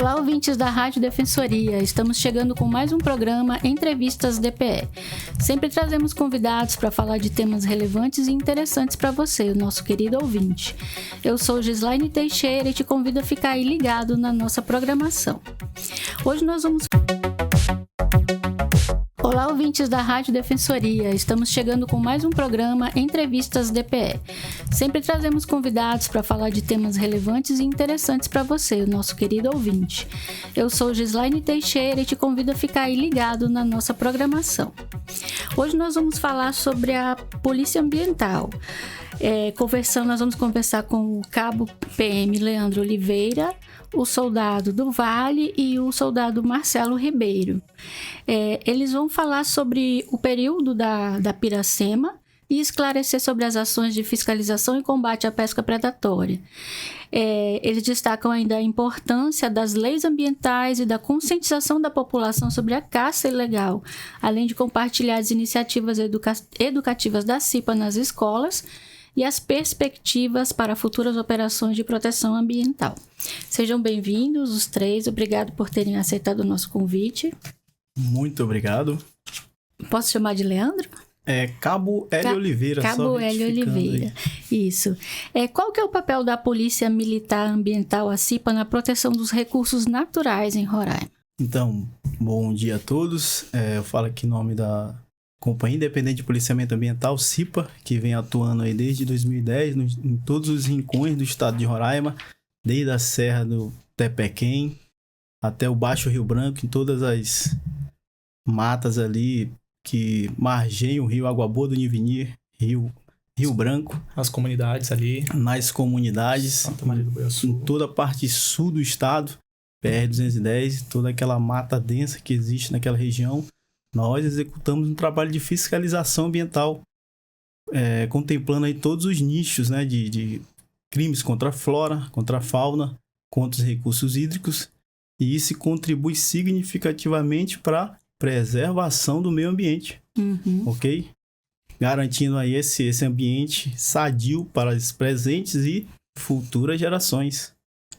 Olá, ouvintes da Rádio Defensoria. Estamos chegando com mais um programa Entrevistas DPE. Sempre trazemos convidados para falar de temas relevantes e interessantes para você, o nosso querido ouvinte. Eu sou Gislaine Teixeira e te convido a ficar aí ligado na nossa programação. Hoje nós vamos... Olá, ouvintes da Rádio Defensoria. Estamos chegando com mais um programa Entrevistas DPE. Sempre trazemos convidados para falar de temas relevantes e interessantes para você, o nosso querido ouvinte. Eu sou Gislaine Teixeira e te convido a ficar aí ligado na nossa programação. Hoje nós vamos falar sobre a Polícia Ambiental. Nós vamos conversar com o Cabo PM Leandro Oliveira, o soldado do Vale e o soldado Marcelo Ribeiro. Eles vão falar sobre o período da Piracema e esclarecer sobre as ações de fiscalização e combate à pesca predatória. Eles destacam ainda a importância das leis ambientais e da conscientização da população sobre a caça ilegal, além de compartilhar as iniciativas educativas da CIPA nas escolas e as perspectivas para futuras operações de proteção ambiental. Sejam bem-vindos, os três. Obrigado por terem aceitado o nosso convite. Muito obrigado. Posso chamar de Leandro? Cabo Hélio Oliveira. Cabo Hélio Oliveira, isso. Qual que é o papel da Polícia Militar Ambiental, a CIPA, na proteção dos recursos naturais em Roraima? Então, bom dia a todos. Eu falo aqui em nome da Companhia Independente de Policiamento Ambiental, CIPA, que vem atuando aí desde 2010 em todos os rincões do estado de Roraima, desde a Serra do Tepequém até o Baixo Rio Branco, em todas as matas ali que margeiam o Rio Água Boa do Nivinir, Rio Branco. As comunidades ali. Nas comunidades, Santa Maria do Goiaçu. em toda a parte sul do estado, PR-210, toda aquela mata densa que existe naquela região. Nós executamos um trabalho de fiscalização ambiental, contemplando aí todos os nichos, né, de crimes contra a flora, contra a fauna, contra os recursos hídricos, e isso contribui significativamente para a preservação do meio ambiente, ok? Garantindo aí esse ambiente sadio para as presentes e futuras gerações.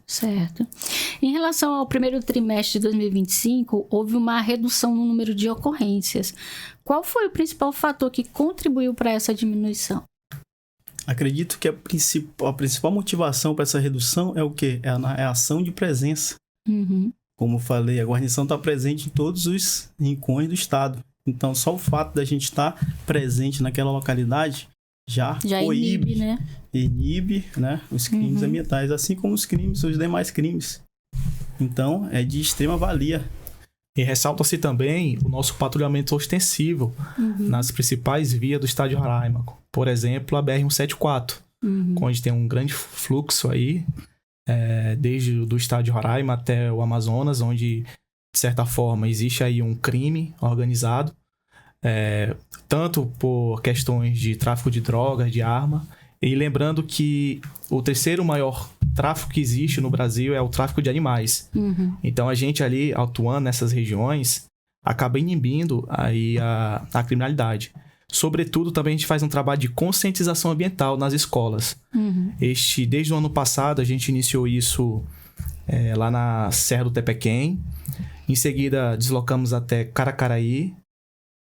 Certo. Em relação ao primeiro trimestre de 2025, houve uma redução no número de ocorrências. Qual foi o principal fator que contribuiu para essa diminuição? Acredito que a principal motivação para essa redução é o quê? É a ação de presença. Como eu falei, a guarnição está presente em todos os rincões do estado. Então, só o fato da gente estar presente naquela localidade já inibe, né? Inibe, né, os crimes ambientais, assim como os demais crimes. Então, é de extrema valia. E ressalta-se também o nosso patrulhamento ostensivo nas principais vias do estado de Roraima. Por exemplo, a BR-174, onde tem um grande fluxo aí, desde o estado de Roraima até o Amazonas, onde, de certa forma, existe aí um crime organizado, tanto por questões de tráfico de drogas, de arma, e lembrando que o terceiro maior tráfico que existe no Brasil é o tráfico de animais. Então, a gente ali, atuando nessas regiões, acaba inibindo aí a criminalidade. Sobretudo, também a gente faz um trabalho de conscientização ambiental nas escolas. Desde o ano passado, a gente iniciou isso lá na Serra do Tepequém. Em seguida, deslocamos até Caracaraí.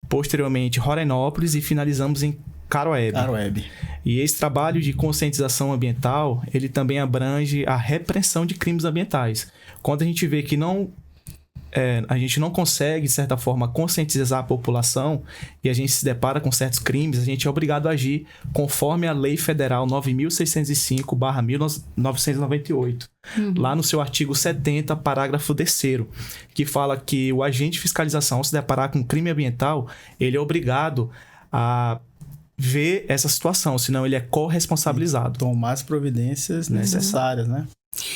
Posteriormente, Rorainópolis e finalizamos em Caroebe. E esse trabalho de conscientização ambiental, ele também abrange a repressão de crimes ambientais. Quando a gente vê que a gente não consegue, de certa forma, conscientizar a população e a gente se depara com certos crimes, a gente é obrigado a agir conforme a Lei Federal 9.605/1998. Lá no seu artigo 70, parágrafo 3º, que fala que o agente de fiscalização, ao se deparar com crime ambiental, ele é obrigado a ver essa situação, senão ele é corresponsabilizado. Tomar as providências necessárias, né?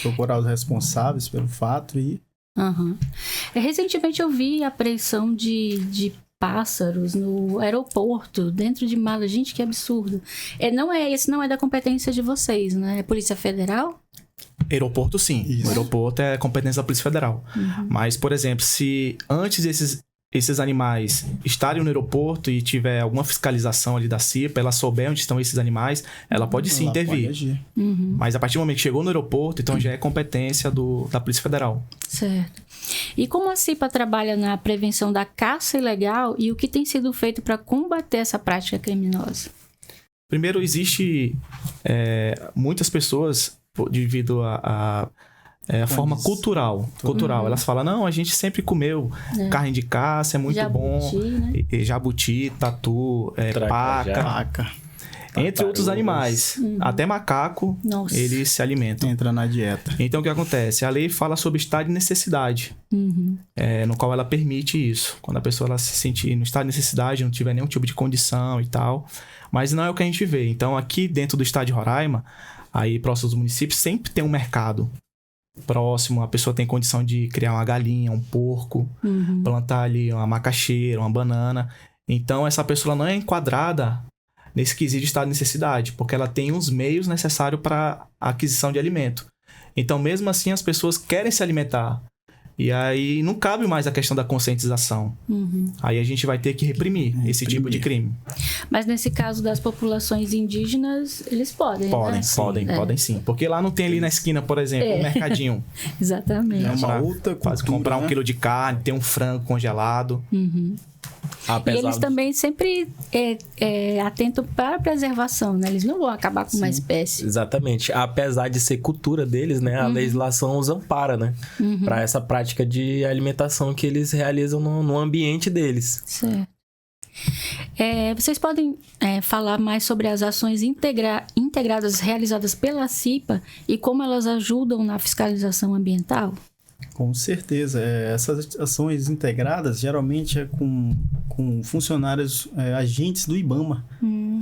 Procurar os responsáveis pelo fato e... Recentemente eu vi a apreensão de pássaros no aeroporto, dentro de malas. Gente, que absurdo. Esse não é da competência de vocês, né? É Polícia Federal? Aeroporto, sim. Isso. O aeroporto é competência da Polícia Federal. Mas, por exemplo, se antes esses animais estarem no aeroporto e tiver alguma fiscalização ali da CIPA, ela souber onde estão esses animais, ela pode sim intervir. Mas a partir do momento que chegou no aeroporto, então já é competência da Polícia Federal. Certo. E como a CIPA trabalha na prevenção da caça ilegal e o que tem sido feito para combater essa prática criminosa? Primeiro, existe muitas pessoas, devido a forma cultural. Elas falam, não, a gente sempre comeu carne de caça, é muito jabuti, bom. Né? Jabuti, tatu, paca. Entre outros animais. Até macaco, eles se alimentam. Entra na dieta. Então, o que acontece? A lei fala sobre estado de necessidade, no qual ela permite isso. Quando a pessoa ela se sentir no estado de necessidade, não tiver nenhum tipo de condição e tal. Mas não é o que a gente vê. Então, aqui dentro do estado de Roraima, aí próximo dos municípios, sempre tem um mercado próximo. A pessoa tem condição de criar uma galinha, um porco, plantar ali uma macaxeira, uma banana. Então, essa pessoa não é enquadrada nesse quesito de estado de necessidade, porque ela tem os meios necessários para a aquisição de alimento. Então, mesmo assim, as pessoas querem se alimentar. E aí não cabe mais a questão da conscientização. Aí a gente vai ter que reprimir esse tipo de crime. Mas nesse caso das populações indígenas, eles podem, né? Podem sim. Porque lá não tem ali na esquina, por exemplo, um mercadinho. Exatamente. É uma outra cultura, comprar 1 quilo de carne, ter um frango congelado. E eles também sempre atentam para a preservação, né? Eles não vão acabar com uma espécie. Exatamente. Apesar de ser cultura deles, né? A legislação os ampara, né? Para essa prática de alimentação que eles realizam no ambiente deles. Certo. Vocês podem falar mais sobre as ações integradas realizadas pela CIPA e como elas ajudam na fiscalização ambiental? Com certeza. Essas ações integradas geralmente é com funcionários, agentes do IBAMA.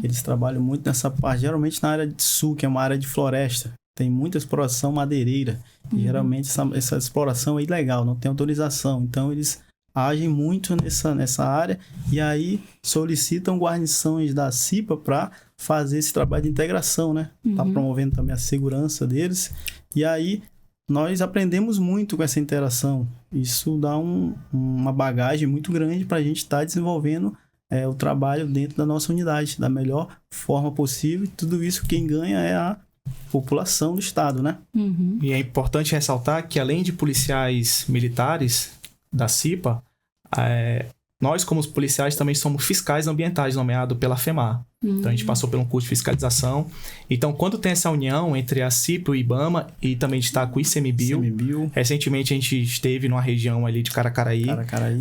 Eles trabalham muito nessa parte, geralmente na área de sul, que é uma área de floresta. Tem muita exploração madeireira. E geralmente essa exploração é ilegal, não tem autorização. Então eles agem muito nessa área e aí solicitam guarnições da CIPA para fazer esse trabalho de integração, né? Tá promovendo também a segurança deles. E aí nós aprendemos muito com essa interação. Isso dá uma bagagem muito grande para a gente estar desenvolvendo o trabalho dentro da nossa unidade da melhor forma possível. E tudo isso quem ganha é a população do estado, né? E é importante ressaltar que além de policiais militares da CIPA, nós como policiais também somos fiscais ambientais nomeados pela FEMAR. Então a gente passou por um curso de fiscalização. Então quando tem essa união entre a CIPA e o IBAMA e também está com o ICMBio, recentemente a gente esteve numa região ali de Caracaraí,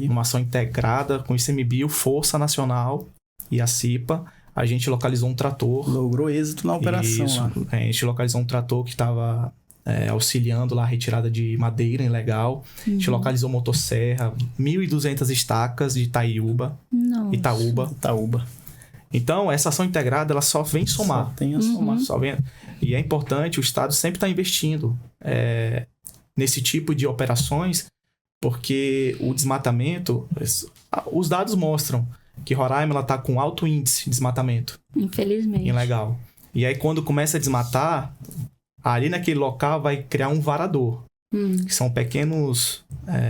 numa ação integrada com o ICMBio, Força Nacional e a CIPA. A gente localizou um trator. Logrou êxito na operação lá. A gente localizou um trator que estava auxiliando lá a retirada de madeira ilegal. A gente localizou motosserra, 1.200 estacas de Itaúba. Então, essa ação integrada, ela só vem somar. Só tem a somar. E é importante, o Estado sempre está investindo nesse tipo de operações, porque o desmatamento, os dados mostram que Roraima está com alto índice de desmatamento. Infelizmente. Ilegal. E aí, quando começa a desmatar, ali naquele local vai criar um varador. Que são pequenos...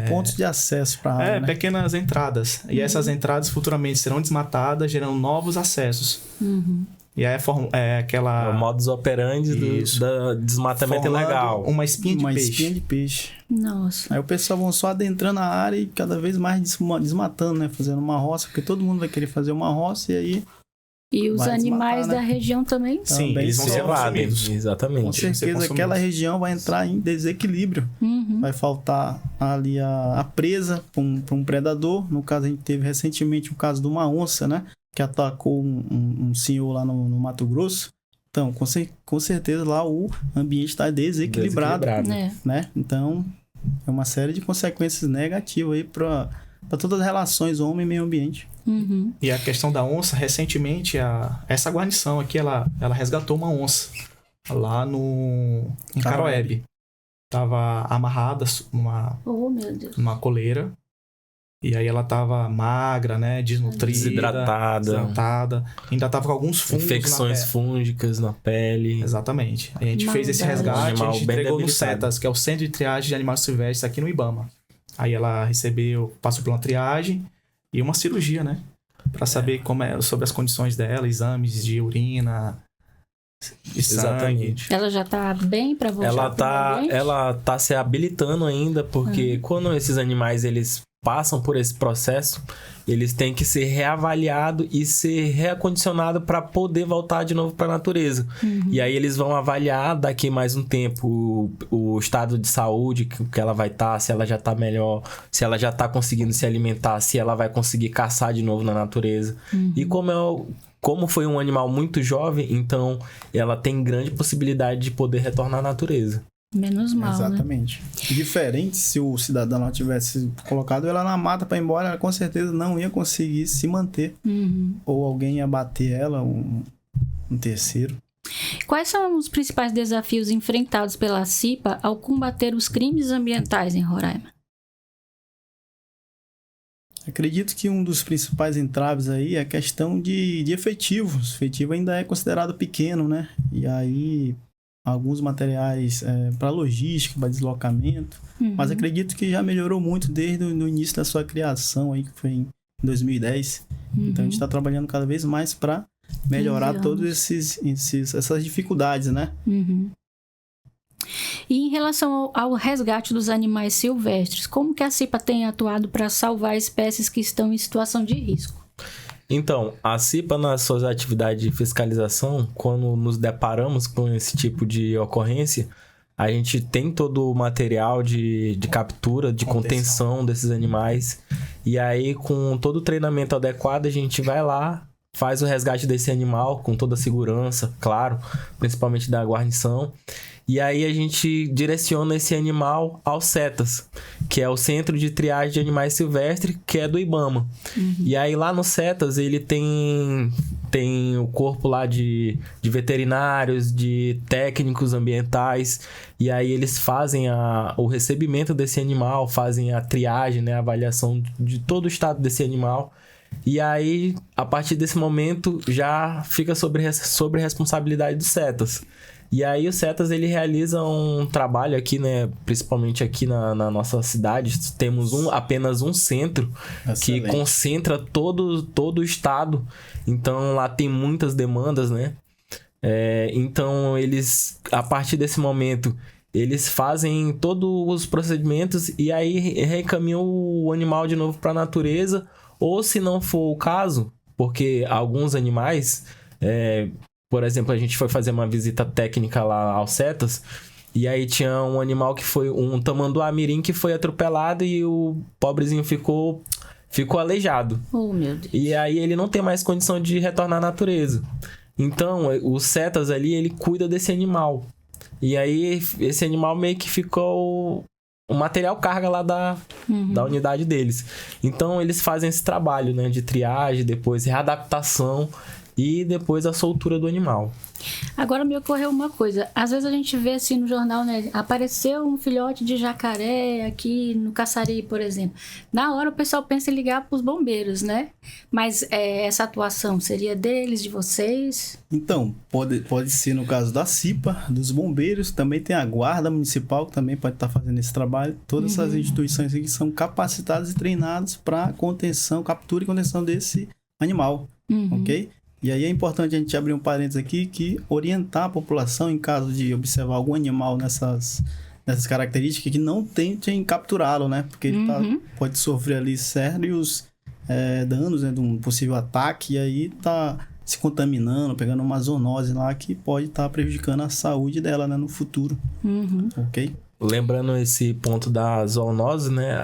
pontos de acesso para a área, né? Pequenas entradas. E essas entradas futuramente serão desmatadas, gerando novos acessos. E aí aquela... o modus operandi do desmatamento ilegal. Uma espinha de peixe. Nossa. Aí o pessoal vão só adentrando a área e cada vez mais desmatando, né? Fazendo uma roça, porque todo mundo vai querer fazer uma roça e aí... E os animais da região também? Sim, eles vão ser consumidos. Exatamente. Com certeza aquela região vai entrar em desequilíbrio. Vai faltar ali a presa para um predador. No caso, a gente teve recentemente o caso de uma onça, né? Que atacou um senhor lá no Mato Grosso. Então, com certeza lá o ambiente está desequilibrado. Né? Então, é uma série de consequências negativas aí para todas as relações homem e meio ambiente. E a questão da onça, recentemente, essa guarnição aqui, ela resgatou uma onça lá em Caroebe. Tava amarrada numa coleira. E aí ela tava magra, né? Desnutrida. Desidratada. Ainda tava com alguns fungos. Infecções fúngicas na pele. Exatamente. A gente fez esse resgate, a gente entregou no CETAS, que é o Centro de Triagem de Animais Silvestres aqui no IBAMA. Aí ela passou por uma triagem e uma cirurgia, né? Para saber sobre as condições dela, exames de urina, de sangue. Exatamente. Ela já tá bem para voltar? Ela tá se habilitando ainda, porque quando esses animais eles passam por esse processo, eles têm que ser reavaliados e ser reacondicionados para poder voltar de novo para a natureza. E aí eles vão avaliar daqui mais um tempo o estado de saúde que ela vai estar, se ela já está melhor, se ela já está conseguindo se alimentar, se ela vai conseguir caçar de novo na natureza. E como foi um animal muito jovem, então ela tem grande possibilidade de poder retornar à natureza. Menos mal, exatamente. Né? Diferente se o cidadão não tivesse colocado ela na mata para ir embora, ela com certeza não ia conseguir se manter. Ou alguém ia bater ela, um terceiro. Quais são os principais desafios enfrentados pela CIPA ao combater os crimes ambientais em Roraima? Acredito que um dos principais entraves aí é a questão de efetivos. O efetivo ainda é considerado pequeno, né? E aí alguns materiais para logística, para deslocamento. Mas acredito que já melhorou muito desde o início da sua criação, aí, que foi em 2010. Então a gente está trabalhando cada vez mais para melhorar todas essas dificuldades, né? E em relação ao resgate dos animais silvestres, como que a CIPA tem atuado para salvar espécies que estão em situação de risco? Então, a CIPA, nas suas atividades de fiscalização, quando nos deparamos com esse tipo de ocorrência, a gente tem todo o material de captura, de contenção desses animais. E aí, com todo o treinamento adequado, a gente vai lá, faz o resgate desse animal com toda a segurança, claro, principalmente da guarnição. E aí a gente direciona esse animal ao CETAS, que é o Centro de Triagem de Animais Silvestres, que é do IBAMA. E aí lá no CETAS ele tem o corpo lá de veterinários, de técnicos ambientais, e aí eles fazem o recebimento desse animal, fazem a triagem, né, a avaliação de todo o estado desse animal. E aí, a partir desse momento, já fica sobre a responsabilidade do CETAS. E aí o CETAS ele realiza um trabalho aqui, né? Principalmente aqui na nossa cidade. Temos apenas um centro que concentra todo o estado. Então lá tem muitas demandas, né? Então eles, a partir desse momento, eles fazem todos os procedimentos e aí reencaminham o animal de novo para a natureza. Ou se não for o caso, porque alguns animais... Por exemplo, a gente foi fazer uma visita técnica lá ao CETAS e aí tinha um animal que foi um tamanduá mirim que foi atropelado e o pobrezinho ficou aleijado. Oh, meu Deus. E aí ele não tem mais condição de retornar à natureza. Então, o CETAS ali, ele cuida desse animal. E aí esse animal meio que ficou o material carga lá da unidade deles. Então, eles fazem esse trabalho, né, de triagem, depois readaptação e depois a soltura do animal. Agora me ocorreu uma coisa. Às vezes a gente vê assim no jornal, né? Apareceu um filhote de jacaré aqui no Caçari, por exemplo. Na hora o pessoal pensa em ligar para os bombeiros, né? Mas essa atuação seria deles, de vocês? Então, pode ser no caso da CIPA, dos bombeiros, também tem a Guarda Municipal, que também pode estar fazendo esse trabalho. Todas essas instituições aqui são capacitadas e treinadas para contenção, captura e contenção desse animal, ok? E aí é importante a gente abrir um parênteses aqui que orientar a população em caso de observar algum animal nessas características que não tentem capturá-lo, né? Porque ele pode sofrer ali sérios danos, né, de um possível ataque e aí tá se contaminando, pegando uma zoonose lá que pode estar prejudicando a saúde dela, né, no futuro, ok? Lembrando esse ponto da zoonose, né?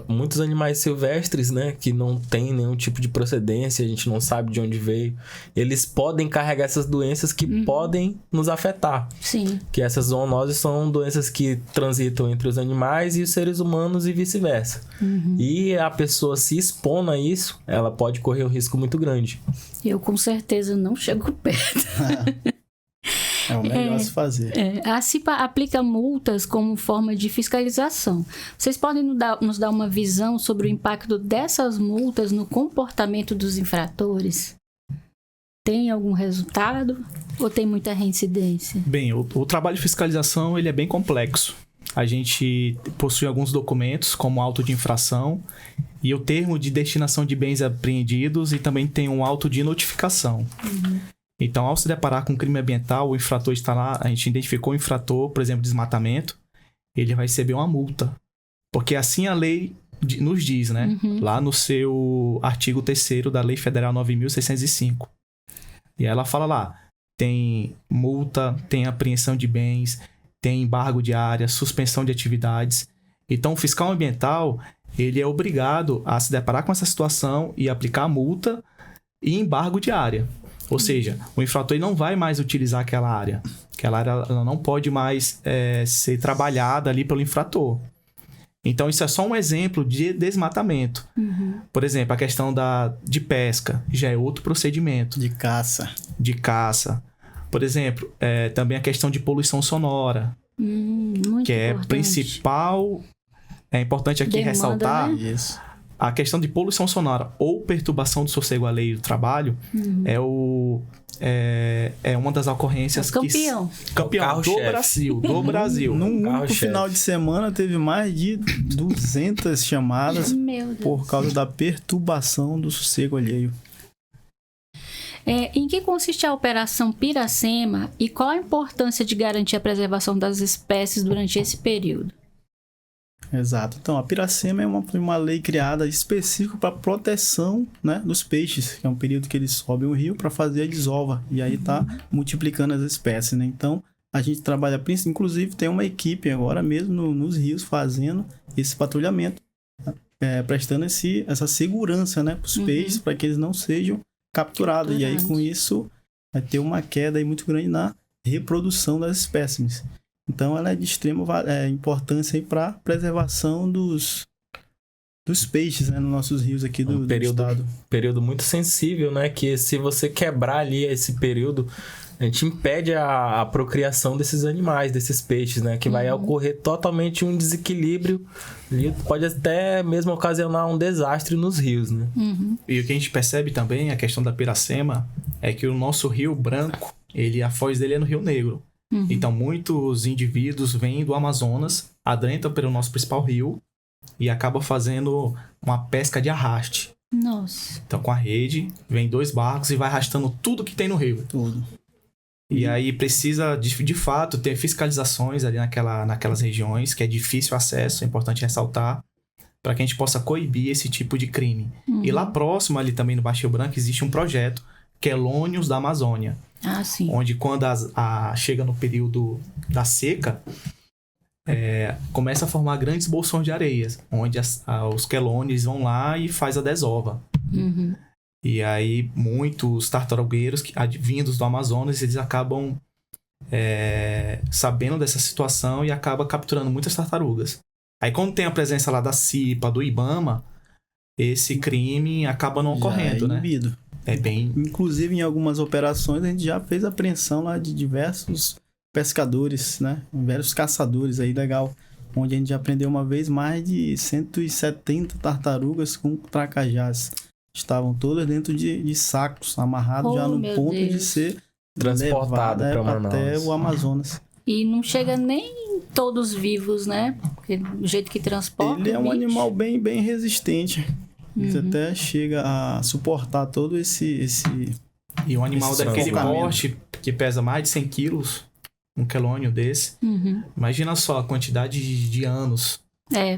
Muitos animais silvestres, né? Que não tem nenhum tipo de procedência, a gente não sabe de onde veio. Eles podem carregar essas doenças que podem nos afetar. Sim. Que essas zoonoses são doenças que transitam entre os animais e os seres humanos e vice-versa. E a pessoa se expondo a isso, ela pode correr um risco muito grande. Eu com certeza não chego perto. É o melhor se fazer. A CIPA aplica multas como forma de fiscalização. Vocês podem nos dar uma visão sobre o impacto dessas multas no comportamento dos infratores? Tem algum resultado ou tem muita reincidência? Bem, o trabalho de fiscalização ele é bem complexo. a gente possui alguns documentos, como auto de infração e o termo de destinação de bens apreendidos, e também tem um auto de notificação. Então, ao se deparar com crime ambiental, o infrator está lá, a gente identificou o infrator, por exemplo, desmatamento, ele vai receber uma multa. Porque assim a lei nos diz, né? Lá no seu artigo 3º da Lei Federal 9.605. E ela fala lá, tem multa, tem apreensão de bens, tem embargo de área, suspensão de atividades. Então, o fiscal ambiental, ele é obrigado a se deparar com essa situação e aplicar multa e embargo de área. Ou seja, o infrator não vai mais utilizar aquela área. Aquela área ela não pode mais ser trabalhada ali pelo infrator. Então, isso é só um exemplo de desmatamento. Por exemplo, a questão de pesca já é outro procedimento. De caça. Por exemplo, também a questão de poluição sonora, muito que é importante. Principal. É importante aqui Demanda, ressaltar... né? Isso. A questão de poluição sonora ou perturbação do sossego alheio do trabalho é uma das ocorrências campeão. Campeão do Brasil. Num único final de semana teve mais de 200 chamadas por causa da perturbação do sossego alheio. Em que consiste a Operação Piracema e qual a importância de garantir a preservação das espécies durante esse período? Exato. Então, a Piracema é uma lei criada específica para proteção, né, dos peixes, que é um período que eles sobem o rio para fazer a desova. E aí tá multiplicando as espécies, né? Então, a gente trabalha, inclusive tem uma equipe agora mesmo nos rios fazendo esse patrulhamento, prestando essa segurança, né, para os peixes, para que eles não sejam capturados. E aí, com isso, vai ter uma queda aí muito grande na reprodução das espécimes. Então, ela é de extrema importância para a preservação dos peixes, né, nos nossos rios aqui do estado. Período muito sensível, né? Que se você quebrar ali esse período, a gente impede a procriação desses animais, desses peixes, né? Que vai ocorrer totalmente um desequilíbrio. E pode até mesmo ocasionar um desastre nos rios, né? E o que a gente percebe também, a questão da Piracema, é que o nosso Rio Branco, a foz dele é no Rio Negro. Então, muitos indivíduos vêm do Amazonas, adentram pelo nosso principal rio e acabam fazendo uma pesca de arraste. Nossa. Então, com a rede, vem 2 barcos e vai arrastando tudo que tem no rio. Tudo. E aí precisa, de fato, ter fiscalizações ali naquelas regiões, que é difícil acesso, é importante ressaltar, para que a gente possa coibir esse tipo de crime. E lá próximo, ali também no Baixo Rio Branco, existe um projeto, Quelônios da Amazônia. Sim. Onde quando chega no período da seca, começa a formar grandes bolsões de areias, onde os quelônios vão lá e faz a desova. E aí muitos tartarugueiros vindos do Amazonas, eles acabam sabendo dessa situação e acabam capturando muitas tartarugas. Aí quando tem a presença lá da CIPA, do IBAMA, esse crime acaba não ocorrendo, né? Inibido. Inclusive, em algumas operações, a gente já fez apreensão lá de diversos pescadores, né? Diversos caçadores aí, legal. Onde a gente já prendeu uma vez mais de 170 tartarugas com tracajás. Estavam todas dentro de sacos, amarrados já no ponto de ser transportada até o Amazonas. E não chega nem todos vivos, né? Porque do jeito que transporta. Ele é um animal bem, bem resistente. Ele até chega a suportar todo esse... E um animal daquele porte, que pesa mais de 100 quilos, um quelônio desse. Imagina só a quantidade de anos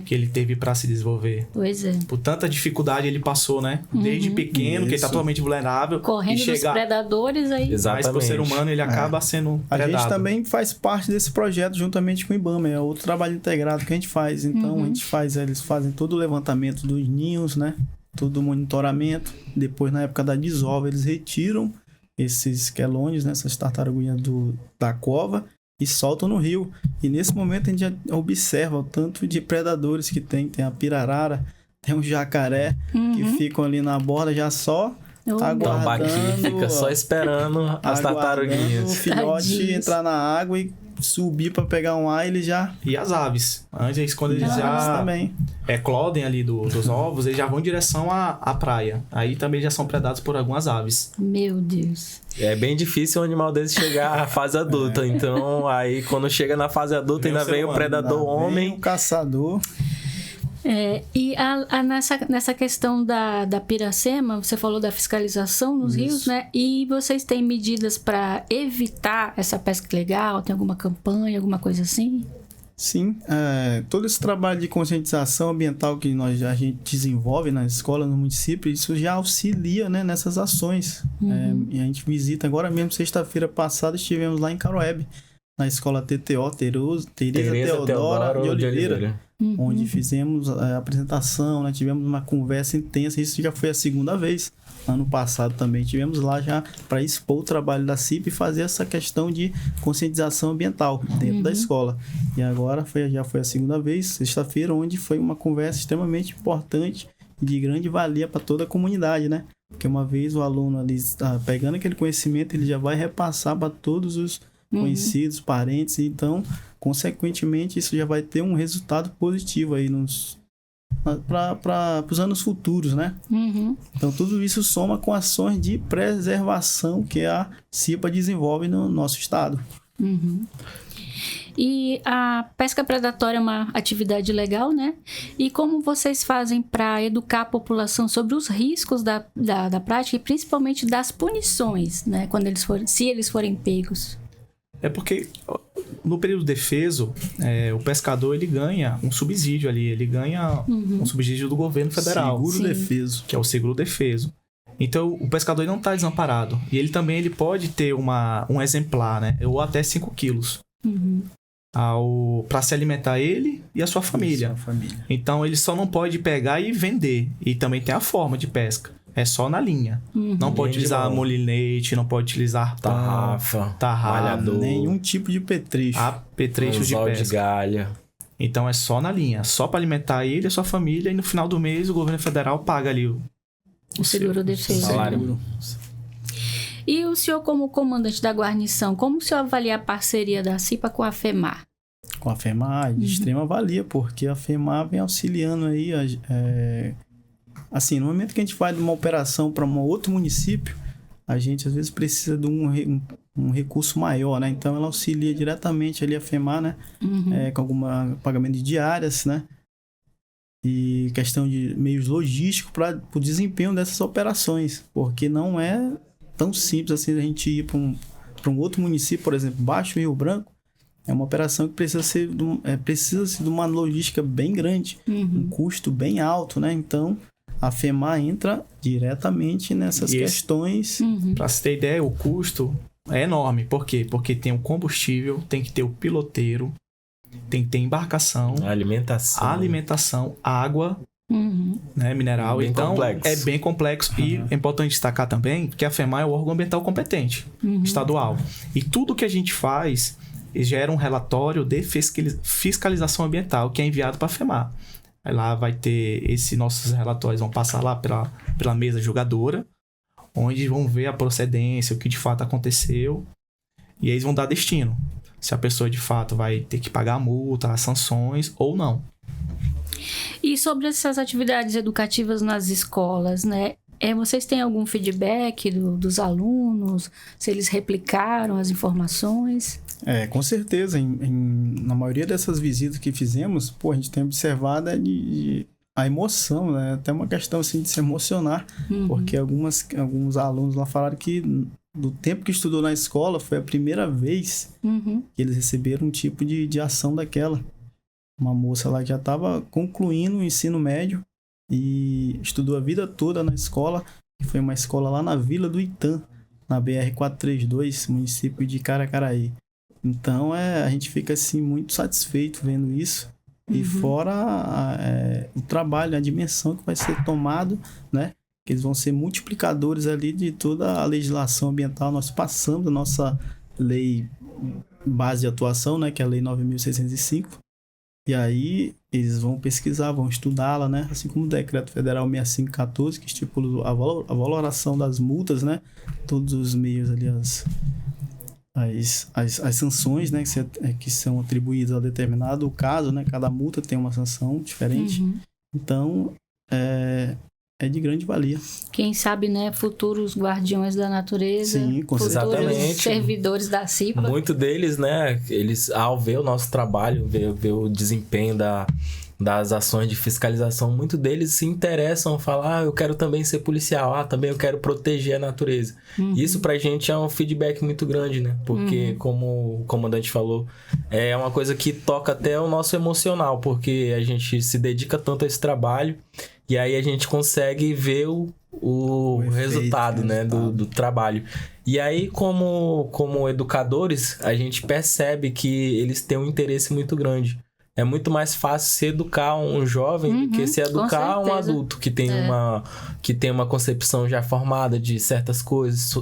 que ele teve para se desenvolver. Pois é. Por tanta dificuldade ele passou, né? Desde pequeno, que ele tá totalmente vulnerável. Correndo dos predadores aí. Exatamente. Mas pro ser humano ele acaba sendo predado. A gente também faz parte desse projeto juntamente com o IBAMA. É outro trabalho integrado que a gente faz. Então a gente eles fazem todo o levantamento dos ninhos, né? Todo o monitoramento. Depois, na época da desova, eles retiram esses quelônios, né? Essas tartaruguinhas da cova, e soltam no rio. E nesse momento a gente já observa o tanto de predadores que tem. Tem a pirarara, tem um jacaré, que ficam ali na borda já só aguardando. Fica só esperando as tartaruguinhas. O filhote entrar na água e subir para pegar um ar, ele já... E as aves. Antes, quando eles já também eclodem ali dos ovos, eles já vão em direção à praia. Aí também já são predados por algumas aves. Meu Deus. É bem difícil um animal desse chegar à fase adulta. Então, aí quando chega na fase adulta, ainda vem o predador homem. O caçador. Nessa questão da Piracema, você falou da fiscalização nos rios, né? E vocês têm medidas para evitar essa pesca ilegal? Tem alguma campanha, alguma coisa assim? Sim, todo esse trabalho de conscientização ambiental que a gente desenvolve na escola, no município, isso já auxilia, né, nessas ações. E a gente visita, agora mesmo, sexta-feira passada, estivemos lá em Caroebe, na escola TTO, Tereza Teodora de Oliveira. Onde fizemos a apresentação, né? Tivemos uma conversa intensa. Isso já foi a segunda vez. Ano passado também tivemos lá já para expor o trabalho da CIP e fazer essa questão de conscientização ambiental dentro da escola. E agora já foi a segunda vez, sexta-feira, onde foi uma conversa extremamente importante e de grande valia para toda a comunidade, né? Porque uma vez o aluno ali pegando aquele conhecimento, ele já vai repassar para todos os conhecidos, parentes, então, consequentemente, isso já vai ter um resultado positivo aí para os anos futuros, né? Então, tudo isso soma com ações de preservação que a CIPA desenvolve no nosso estado. E a pesca predatória é uma atividade legal, né? E como vocês fazem para educar a população sobre os riscos da prática e principalmente das punições, né? Se eles forem pegos? É porque no período defeso, o pescador ele ganha um subsídio ali, ele ganha um subsídio do governo federal. Seguro defeso. Que é o seguro defeso. Então o pescador não está desamparado. E ele também pode ter um exemplar, né? Ou até 5 quilos. Para se alimentar ele e a sua família. Então ele só não pode pegar e vender. E também tem a forma de pesca. É só na linha. Não pode utilizar molinete, não pode utilizar tarrafa, malhador, nenhum tipo de petrecho. Petrecho de pesca. De galha. Então é só na linha, só para alimentar ele e a sua família, e no final do mês o governo federal paga ali o seguro defesa. Salário. E o senhor, como comandante da guarnição, como o senhor avalia a parceria da CIPA com a FEMAR? Com a FEMAR, de extrema valia, porque a FEMAR vem auxiliando aí assim, no momento que a gente vai de uma operação para um outro município, a gente às vezes precisa de um recurso maior, né? Então ela auxilia diretamente ali a FEMAR, né? Com algum pagamento de diárias, né? E questão de meios logísticos para o desempenho dessas operações, porque não é tão simples assim a gente ir para um outro município, por exemplo, Baixo Rio Branco. É uma operação que precisa-se de uma logística bem grande, um custo bem alto, né? Então a FEMAR entra diretamente nessas questões. Para você ter ideia, o custo é enorme. Por quê? Porque tem o combustível, tem que ter o piloteiro, tem que ter embarcação, alimentação, água, né, mineral. Bem então, complexo. é bem complexo. E é importante destacar também que a FEMAR é o órgão ambiental competente, estadual. E tudo que a gente faz gera um relatório de fiscalização ambiental que é enviado para a FEMAR. Aí lá vai ter nossos relatórios, vão passar lá pela mesa julgadora, onde vão ver a procedência, o que de fato aconteceu, e eles vão dar destino. Se a pessoa de fato vai ter que pagar a multa, as sanções ou não. E sobre essas atividades educativas nas escolas, né? Vocês têm algum feedback dos alunos? Se eles replicaram as informações? Com certeza. Na maioria dessas visitas que fizemos, a gente tem observado a emoção, né? Até uma questão assim, de se emocionar, porque alguns alunos lá falaram que do tempo que estudou na escola foi a primeira vez que eles receberam um tipo de ação daquela. Uma moça lá que já estava concluindo o ensino médio e estudou a vida toda na escola, que foi uma escola lá na Vila do Itã, na BR-432, município de Caracaraí. Então, a gente fica assim muito satisfeito vendo isso. E fora o trabalho, a dimensão que vai ser tomado, né? Que eles vão ser multiplicadores ali de toda a legislação ambiental. Nós passamos a nossa lei base de atuação, né? Que é a Lei 9.605. E aí eles vão pesquisar, vão estudá-la, né? Assim como o Decreto Federal 6514, que estipula a valoração das multas, né? Todos os meios ali, as sanções, né, que são atribuídas a determinado caso, né? Cada multa tem uma sanção diferente. Então, é de grande valia. Quem sabe, né, futuros guardiões da natureza, sim, com futuros servidores da CIPA. Muitos deles, né, eles, ao ver o nosso trabalho, ver o desempenho das ações de fiscalização, muitos deles se interessam, falam, eu quero também ser policial, também eu quero proteger a natureza. Isso pra gente é um feedback muito grande, né? Porque, como o comandante falou, é uma coisa que toca até o nosso emocional, porque a gente se dedica tanto a esse trabalho e aí a gente consegue ver o resultado, né, do trabalho. E aí, como educadores, a gente percebe que eles têm um interesse muito grande. É muito mais fácil se educar um jovem do que se educar um adulto que tem uma concepção já formada de certas coisas,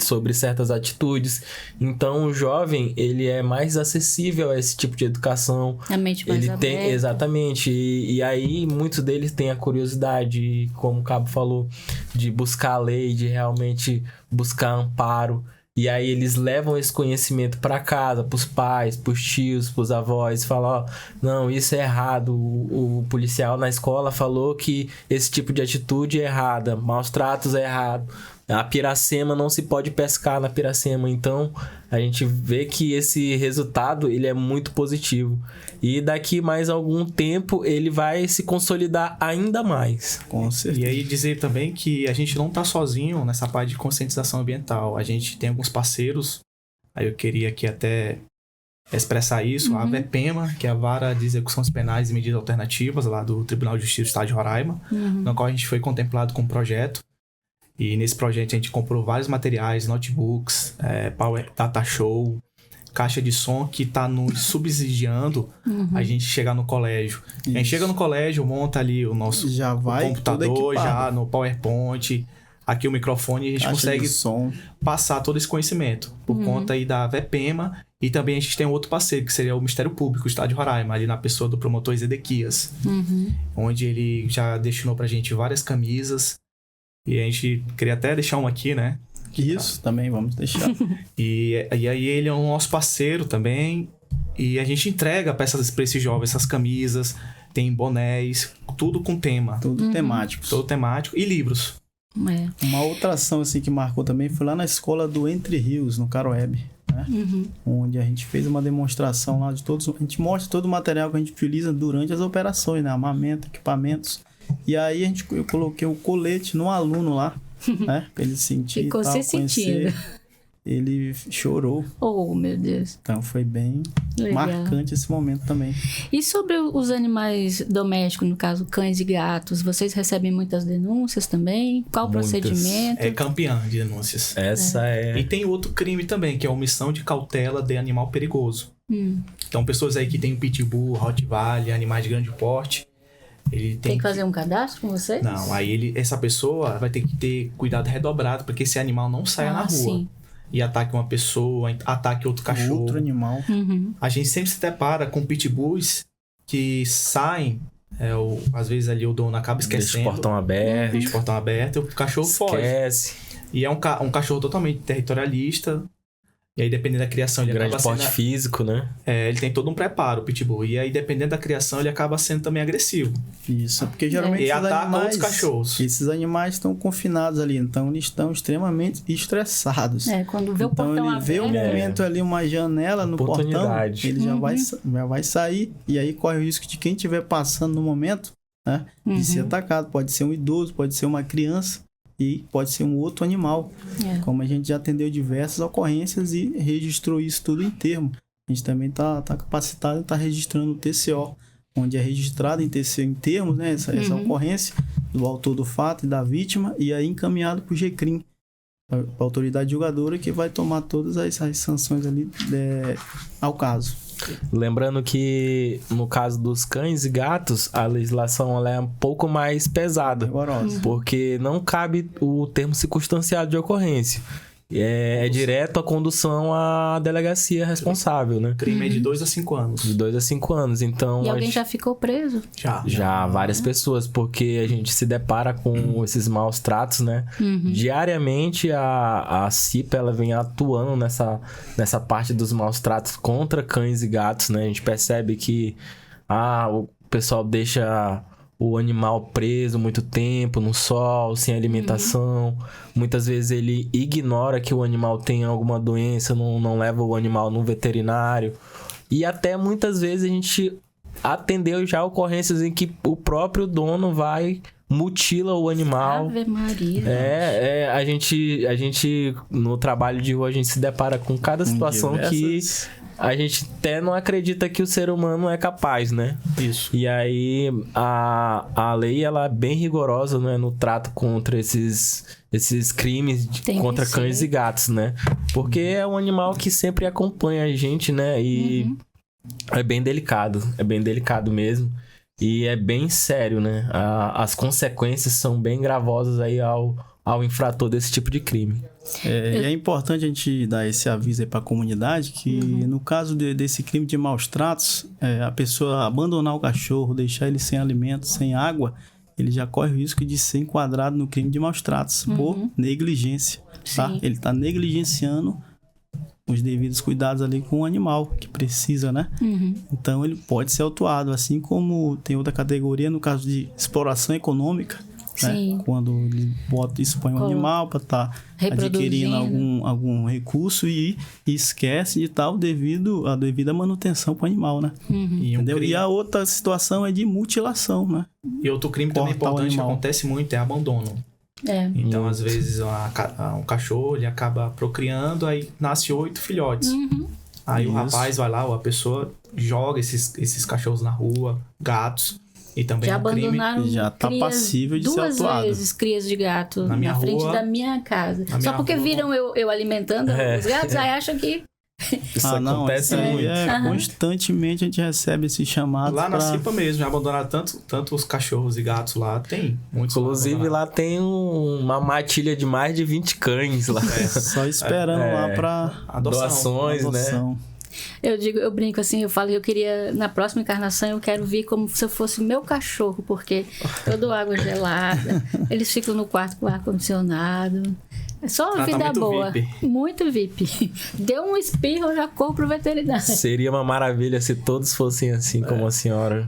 sobre certas atitudes. Então, o jovem, ele é mais acessível a esse tipo de educação. A mente mais aberta. Exatamente. E aí, muitos deles têm a curiosidade, como o Cabo falou, de buscar a lei, de realmente buscar amparo. E aí eles levam esse conhecimento para casa, pros pais, pros tios, pros avós, falam, não, isso é errado, o policial na escola falou que esse tipo de atitude é errada, maus tratos é errado, a piracema não se pode pescar na piracema. Então a gente vê que esse resultado ele é muito positivo e daqui mais algum tempo ele vai se consolidar ainda mais. Com certeza. E aí dizer também que a gente não tá sozinho nessa parte de conscientização ambiental, a gente tem alguns parceiros, aí eu queria aqui até expressar isso, a VEPEMA, que é a Vara de Execuções Penais e Medidas Alternativas lá do Tribunal de Justiça do Estado de Roraima, no qual a gente foi contemplado com um projeto. E nesse projeto a gente comprou vários materiais, notebooks, Power Data Show, caixa de som que está nos subsidiando a gente chegar no colégio. Isso. A gente chega no colégio, monta ali o nosso computador, já no PowerPoint, aqui o microfone, e a gente consegue passar todo esse conhecimento por conta aí da VEPEMA. E também a gente tem um outro parceiro, que seria o Ministério Público do Estado de Roraima, ali na pessoa do promotor Ezequias, onde ele já destinou pra gente várias camisas. E a gente queria até deixar uma aqui, né? Isso, também vamos deixar. E aí ele é o nosso parceiro também. E a gente entrega para esses jovens essas camisas, tem bonés, tudo com tema. Tudo temático. Todo temático. E livros. Uma outra ação assim, que marcou também foi lá na escola do Entre Rios, no Caroebe. Né? Onde a gente fez uma demonstração lá de todos. A gente mostra todo o material que a gente utiliza durante as operações, né? Armamento, equipamentos. E aí eu coloquei o colete no aluno lá, né? Pra ele sentir. Ficou se sentindo. Ele chorou. Oh, meu Deus. Então foi bem marcante esse momento também. E sobre os animais domésticos, no caso cães e gatos, vocês recebem muitas denúncias também? Qual o procedimento? É campeã de denúncias. E tem outro crime também, que é a omissão de cautela de animal perigoso. Então pessoas aí que tem pitbull, rottweiler, animais de grande porte, ele tem que fazer um cadastro com vocês? Não, aí essa pessoa vai ter que ter cuidado redobrado para que esse animal não saia na rua. Sim. E ataque uma pessoa, ataque outro cachorro. Outro animal. A gente sempre se depara com pitbulls que saem, às vezes ali o dono acaba esquecendo. Deixa o portão aberto. Deixa o portão aberto e o cachorro esquece. Foge. E é um cachorro totalmente territorialista. E aí, dependendo da criação, ele grande acaba porte físico, né? Ele tem todo um preparo, o pitbull. E aí, dependendo da criação, ele acaba sendo também agressivo. Isso, porque geralmente ataca outros cachorros. Esses animais estão confinados ali, então eles estão extremamente estressados. Quando vê o portão aberto. Então, ele vê um momento ali, uma janela no portão, ele já vai sair. E aí, corre o risco de quem estiver passando no momento, né, de ser atacado. Pode ser um idoso, pode ser uma criança. E pode ser um outro animal. Como a gente já atendeu diversas ocorrências e registrou isso tudo em termo. A gente também está capacitado em estar registrando o TCO, onde é registrado em TCO em termos, né, essa ocorrência do autor do fato e da vítima, e aí encaminhado para o GCRIM, a autoridade julgadora, que vai tomar todas as sanções ali ao caso. Lembrando que no caso dos cães e gatos, a legislação ela é um pouco mais pesada, porque não cabe o termo circunstanciado de ocorrência. é direto a condução à delegacia responsável, né? O crime é de 2 a 5 anos. De 2 a 5 anos, então... E alguém já ficou preso? Já, várias pessoas, porque a gente se depara com esses maus tratos, né? Diariamente a CIPA, ela vem atuando nessa parte dos maus tratos contra cães e gatos, né? A gente percebe que o pessoal deixa o animal preso muito tempo no sol, sem alimentação. Muitas vezes ele ignora que o animal tem alguma doença, não leva o animal no veterinário. E até muitas vezes a gente atendeu já ocorrências em que o próprio dono mutila o animal. Ave Maria. A gente no trabalho de rua, a gente se depara com cada situação que a gente até não acredita que o ser humano é capaz, né? Isso. E aí a lei, ela é bem rigorosa, né, no trato contra esses crimes contra cães e gatos, né? Porque é um animal que sempre acompanha a gente, né? E é bem delicado mesmo. E é bem sério, né? As consequências são bem gravosas aí ao infrator desse tipo de crime. E é importante a gente dar esse aviso aí para a comunidade que no caso desse crime de maus tratos, a pessoa abandonar o cachorro, deixar ele sem alimento, sem água, ele já corre o risco de ser enquadrado no crime de maus tratos por negligência, tá? Sim. Ele está negligenciando os devidos cuidados ali com o animal que precisa, né? Então ele pode ser autuado, assim como tem outra categoria no caso de exploração econômica, né? Quando ele expõe um animal para estar adquirindo algum recurso e esquece de tal a devida manutenção para o animal, né? Entendeu? E a outra situação é de mutilação, né? E outro crime também importante que acontece muito é abandono. Então, às vezes, um cachorro ele acaba procriando, aí nasce 8 filhotes. Aí o rapaz vai lá, ou a pessoa joga esses cachorros na rua, gatos. E também já é um crime. abandonaram já tá passível de ser atuado. 2 vezes crias de gato na frente da minha casa. Só porque viram eu alimentando os gatos, aí acham que... Isso acontece muito. Constantemente a gente recebe esses chamados. Lá na CIPA mesmo, já abandonaram tanto os cachorros e gatos lá. Tem muitos. Inclusive lá tem uma matilha de mais de 20 cães lá. Só esperando lá para doações, né? Eu brinco assim, eu falo que eu queria, na próxima encarnação, eu quero vir como se eu fosse meu cachorro, porque toda água gelada, eles ficam no quarto com ar-condicionado. É só uma vida boa. VIP. Muito VIP. Deu um espirro, eu já corro pro veterinário. Seria uma maravilha se todos fossem assim como a senhora.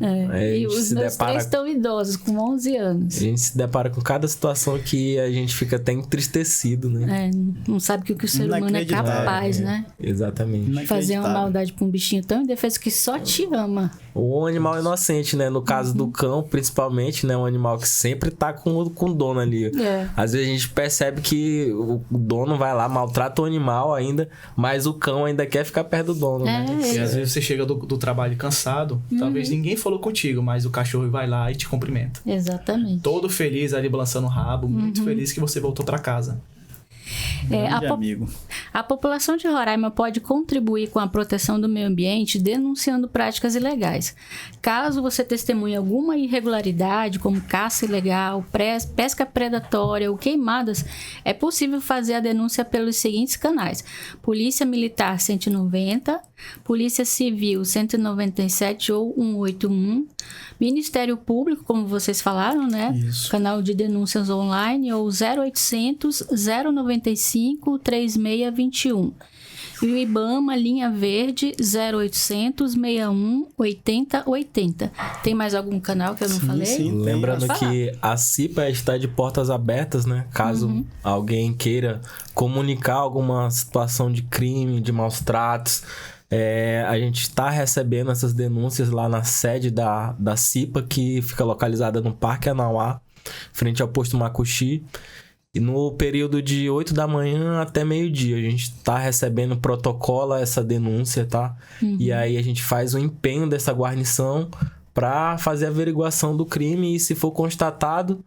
E os meus 3 estão idosos, com 11 anos. A gente se depara com cada situação que a gente fica até entristecido, né? Não sabe que o ser humano é capaz, né? Exatamente. Fazer uma maldade pra um bichinho tão indefeso que só te ama. Ou um animal inocente, né? No caso do cão, principalmente, né? Um animal que sempre tá com o dono ali. Às vezes a gente percebe que o dono vai lá, maltrata o animal ainda, mas o cão ainda quer ficar perto do dono, né? E às vezes você chega do trabalho cansado, talvez ninguém falou contigo, mas o cachorro vai lá e te cumprimenta. Exatamente. Todo feliz ali, balançando o rabo, muito feliz que você voltou para casa. A população de Roraima pode contribuir com a proteção do meio ambiente denunciando práticas ilegais. Caso você testemunhe alguma irregularidade, como caça ilegal, pesca predatória ou queimadas, é possível fazer a denúncia pelos seguintes canais: Polícia Militar 190, Polícia Civil 197 ou 181, Ministério Público, como vocês falaram, né? Isso. Canal de denúncias online, ou 0800 095 3621. E o IBAMA, linha verde, 0800 61 80 80. Tem mais algum canal que eu não falei? Sim, lembrando que a CIPA está de portas abertas, né? Caso alguém queira comunicar alguma situação de crime, de maus tratos, a gente está recebendo essas denúncias lá na sede da CIPA, que fica localizada no Parque Anauá, frente ao posto Macuxi. E no período de 8 da manhã até meio-dia, a gente está recebendo, protocola essa denúncia, tá? E aí a gente faz o empenho dessa guarnição para fazer a averiguação do crime e, se for constatado,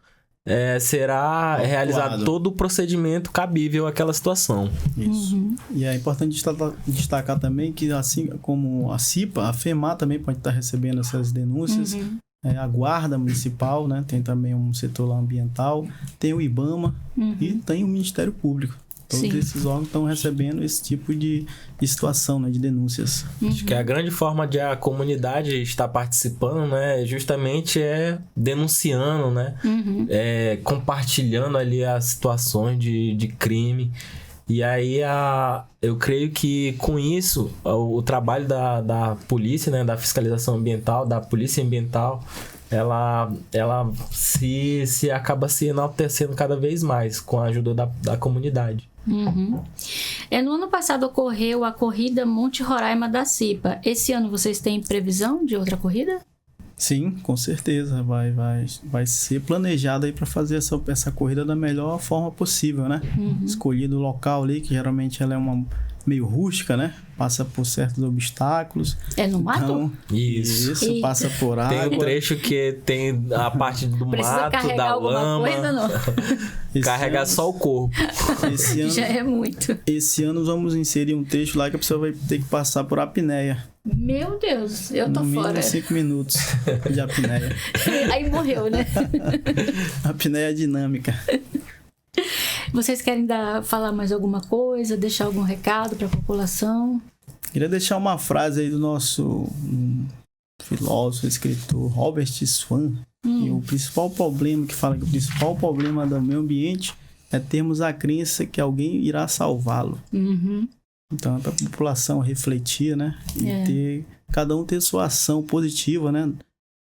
será realizado todo o procedimento cabível àquela situação. Isso. E é importante destacar também que, assim como a CIPA, a FEMAR também pode estar recebendo essas denúncias. A Guarda Municipal, né? Tem também um setor lá ambiental, tem o IBAMA e tem o Ministério Público. Todos esses órgãos estão recebendo esse tipo de situação, né, de denúncias. Acho que a grande forma de a comunidade estar participando, né, justamente é denunciando, né, compartilhando ali as situações de crime. E aí, eu creio que com isso, o trabalho da polícia, né, da fiscalização ambiental, da polícia ambiental, ela se acaba se enaltecendo cada vez mais com a ajuda da comunidade. No ano passado ocorreu a corrida Monte Roraima da CIPA. Esse ano vocês têm previsão de outra corrida? Sim, com certeza. Vai ser planejado aí para fazer essa corrida da melhor forma possível, né? Escolhido o local ali, que geralmente ela é meio rústica, né? Passa por certos obstáculos. É no mato? Então, isso, passa por água. Tem um trecho que tem a parte do mato, da lama. Coisa, não? Carregar só o corpo. Esse ano, já é muito. Esse ano vamos inserir um trecho lá que a pessoa vai ter que passar por apneia. Meu Deus, eu tô no fora. Mínimo 5 minutos de apneia. Aí morreu, né? Apneia dinâmica. Vocês querem falar mais alguma coisa? Deixar algum recado para a população? Queria deixar uma frase aí do nosso filósofo, escritor Robert Swan. E o principal problema, que fala que o principal problema do meio ambiente é termos a crença que alguém irá salvá-lo. Então é para a população refletir, né? E cada um ter sua ação positiva, né?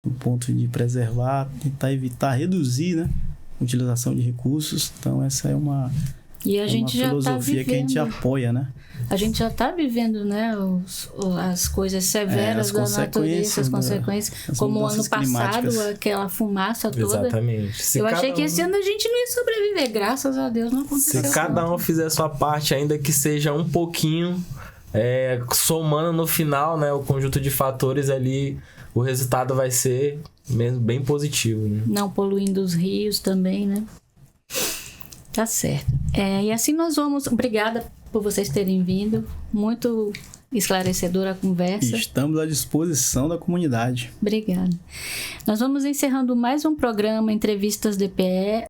No ponto de preservar, tentar evitar, reduzir, né? A utilização de recursos. Então essa é uma filosofia que a gente apoia, né? A gente já está vivendo, né, as coisas severas da natureza, as consequências, como o ano passado, aquela fumaça toda. Exatamente. Eu achei que esse ano a gente não ia sobreviver, graças a Deus não aconteceu. Se cada um fizer a sua parte, ainda que seja um pouquinho, somando no final, né, o conjunto de fatores ali, o resultado vai ser mesmo bem positivo, né? Não poluindo os rios também, né? Tá certo. E assim nós vamos... Obrigada por vocês terem vindo. Muito esclarecedora a conversa. Estamos à disposição da comunidade. Obrigada. Nós vamos encerrando mais um programa Entrevistas DPE.